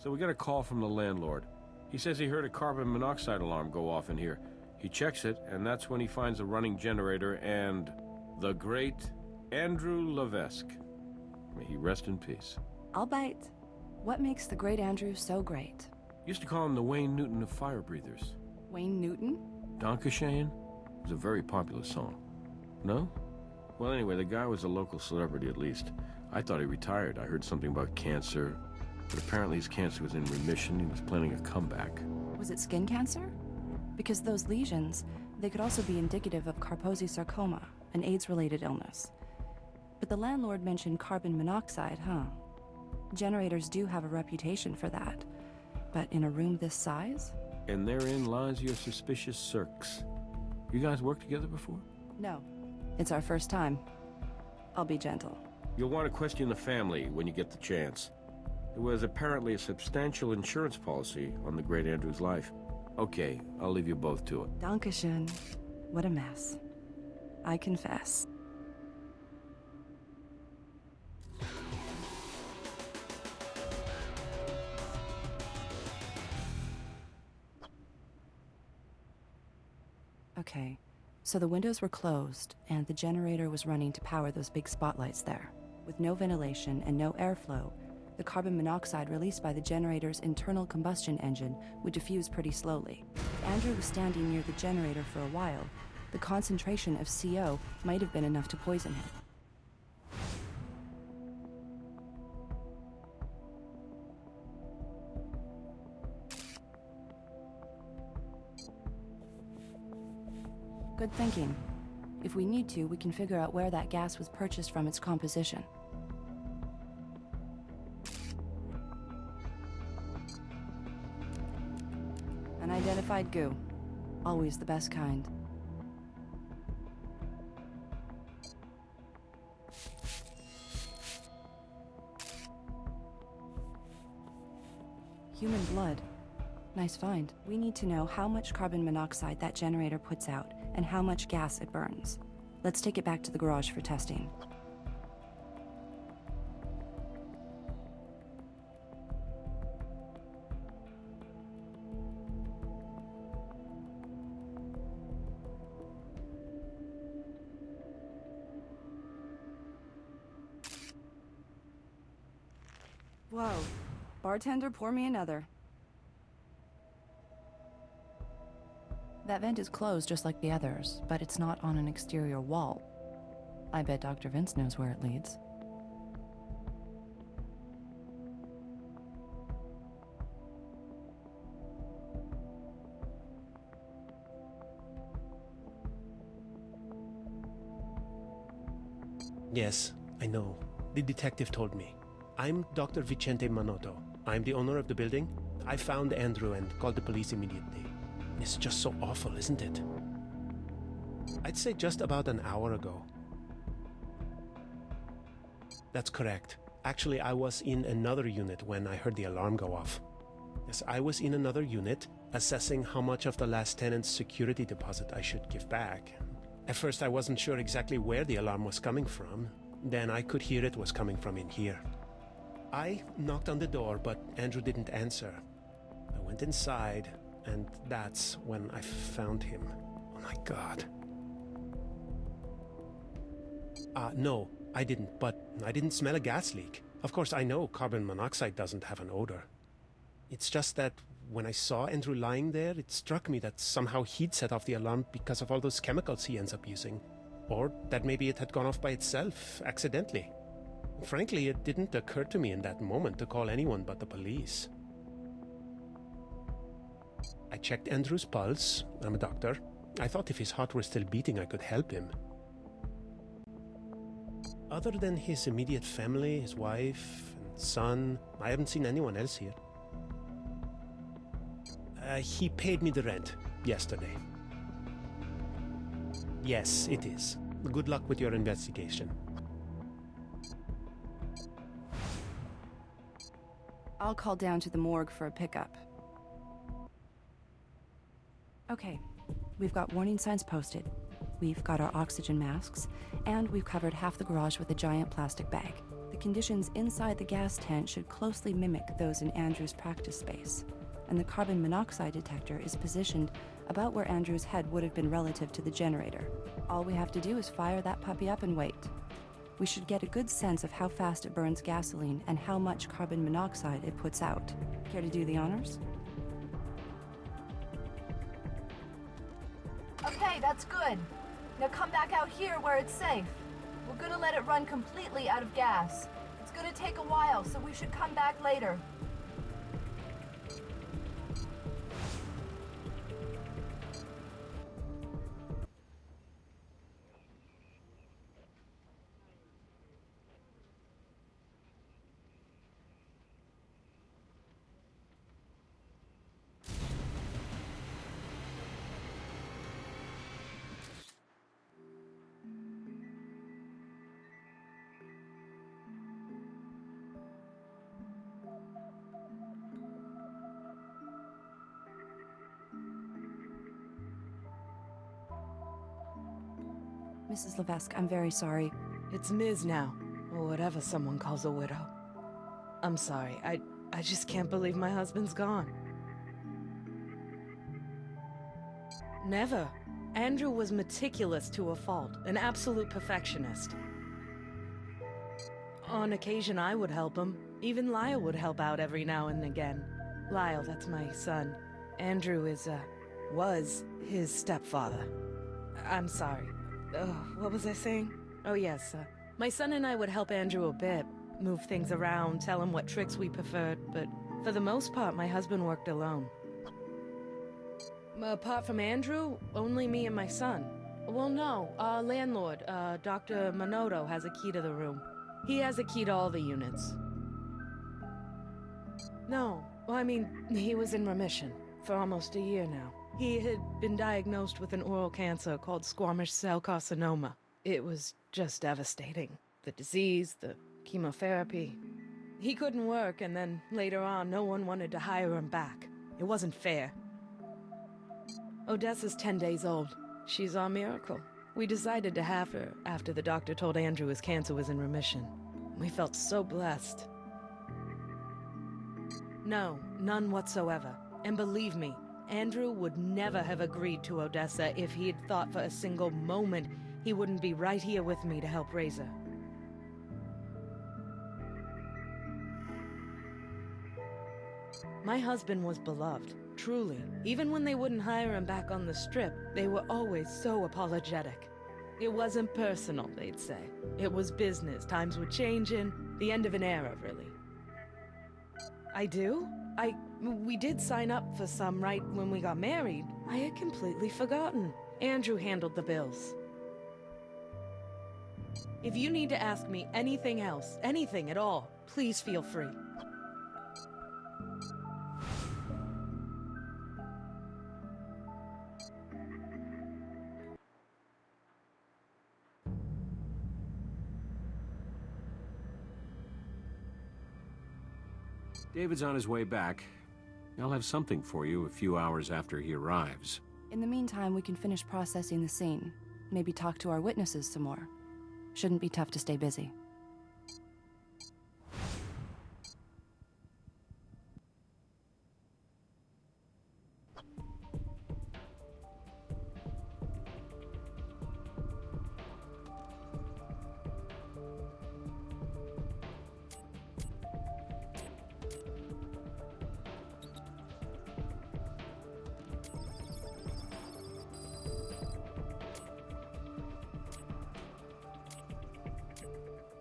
So we got a call from the landlord. He says he heard a carbon monoxide alarm go off in here. He checks it, and that's when he finds a running generator and the great Andrew Levesque. May he rest in peace. I'll bite. What makes the great Andrew so great? Used to call him the Wayne Newton of fire breathers. Wayne Newton? Dankeschön was a very popular song. No? Well, anyway, the guy was a local celebrity at least. I thought he retired. I heard something about cancer. But apparently his cancer was in remission. He was planning a comeback. Was it skin cancer? Because those lesions, they could also be indicative of Kaposi sarcoma, an AIDS-related illness. But the landlord mentioned carbon monoxide, huh? Generators do have a reputation for that. But in a room this size? And therein lies your suspicious circs. You guys worked together before? No. It's our first time. I'll be gentle. You'll want to question the family when you get the chance. There was apparently a substantial insurance policy on the great Andrew's life. Okay, I'll leave you both to it. Dankeschön. What a mess. I confess. Okay, so the windows were closed, and the generator was running to power those big spotlights there. With no ventilation and no airflow, the carbon monoxide released by the generator's internal combustion engine would diffuse pretty slowly. If Andrew was standing near the generator for a while, the concentration of CO might have been enough to poison him. Good thinking. If we need to, we can figure out where that gas was purchased from its composition. Unidentified goo. Always the best kind. Human blood. Nice find. We need to know how much carbon monoxide that generator puts out and how much gas it burns. Let's take it back to the garage for testing. Whoa. Bartender, pour me another. That vent is closed just like the others, but it's not on an exterior wall. I bet Dr. Vince knows where it leads. Yes, I know. The detective told me. I'm Dr. Vicente Manotto. I'm the owner of the building. I found Andrew and called the police immediately. It's just so awful, isn't it? I'd say just about an hour ago. That's correct. Actually, I was in another unit when I heard the alarm go off. Yes, I was in another unit, assessing how much of the last tenant's security deposit I should give back. At first, I wasn't sure exactly where the alarm was coming from. Then I could hear it was coming from in here. I knocked on the door, but Andrew didn't answer. I went inside, and that's when I found him. Oh my God. No, I didn't, but I didn't smell a gas leak. Of course, I know carbon monoxide doesn't have an odor. It's just that when I saw Andrew lying there, it struck me that somehow he'd set off the alarm because of all those chemicals he ends up using. Or that maybe it had gone off by itself, accidentally. Frankly, it didn't occur to me in that moment to call anyone but the police. I checked Andrew's pulse. I'm a doctor. I thought if his heart were still beating, I could help him. Other than his immediate family, his wife and son, I haven't seen anyone else here. He paid me the rent yesterday. Yes, it is. Good luck with your investigation. I'll call down to the morgue for a pickup. Okay, we've got warning signs posted. We've got our oxygen masks, and we've covered half the garage with a giant plastic bag. The conditions inside the gas tent should closely mimic those in Andrew's practice space, and the carbon monoxide detector is positioned about where Andrew's head would have been relative to the generator. All we have to do is fire that puppy up and wait. We should get a good sense of how fast it burns gasoline and how much carbon monoxide it puts out. Care to do the honors? Okay, that's good. Now come back out here where it's safe. We're gonna let it run completely out of gas. It's gonna take a while, so we should come back later. Mrs. Levesque, I'm very sorry. It's Ms. now, or whatever someone calls a widow. I'm sorry, I just can't believe my husband's gone. Never. Andrew was meticulous to a fault, an absolute perfectionist. On occasion I would help him. Even Lyle would help out every now and again. Lyle, that's my son. Andrew was his stepfather. I'm sorry. What was I saying? Oh yes, my son and I would help Andrew a bit, move things around, tell him what tricks we preferred, but for the most part, my husband worked alone. Apart from Andrew, only me and my son. Well, no, our landlord, Dr. Minoto, has a key to the room. He has a key to all the units. No, well, I mean, he was in remission for almost a year now. He had been diagnosed with an oral cancer called squamous cell carcinoma. It was just devastating. The disease, the chemotherapy. He couldn't work, and then later on, no one wanted to hire him back. It wasn't fair. Odessa's 10 days old. She's our miracle. We decided to have her after the doctor told Andrew his cancer was in remission. We felt so blessed. No, none whatsoever. And believe me, Andrew would never have agreed to Odessa if he had thought for a single moment he wouldn't be right here with me to help raise her. My husband was beloved, truly. Even when they wouldn't hire him back on the strip, they were always so apologetic. It wasn't personal, they'd say. It was business. Times were changing. The end of an era, really. I do? We did sign up for some right when we got married. I had completely forgotten. Andrew handled the bills. If you need to ask me anything else, anything at all, please feel free. David's on his way back. I'll have something for you a few hours after he arrives. In the meantime, we can finish processing the scene. Maybe talk to our witnesses some more. Shouldn't be tough to stay busy.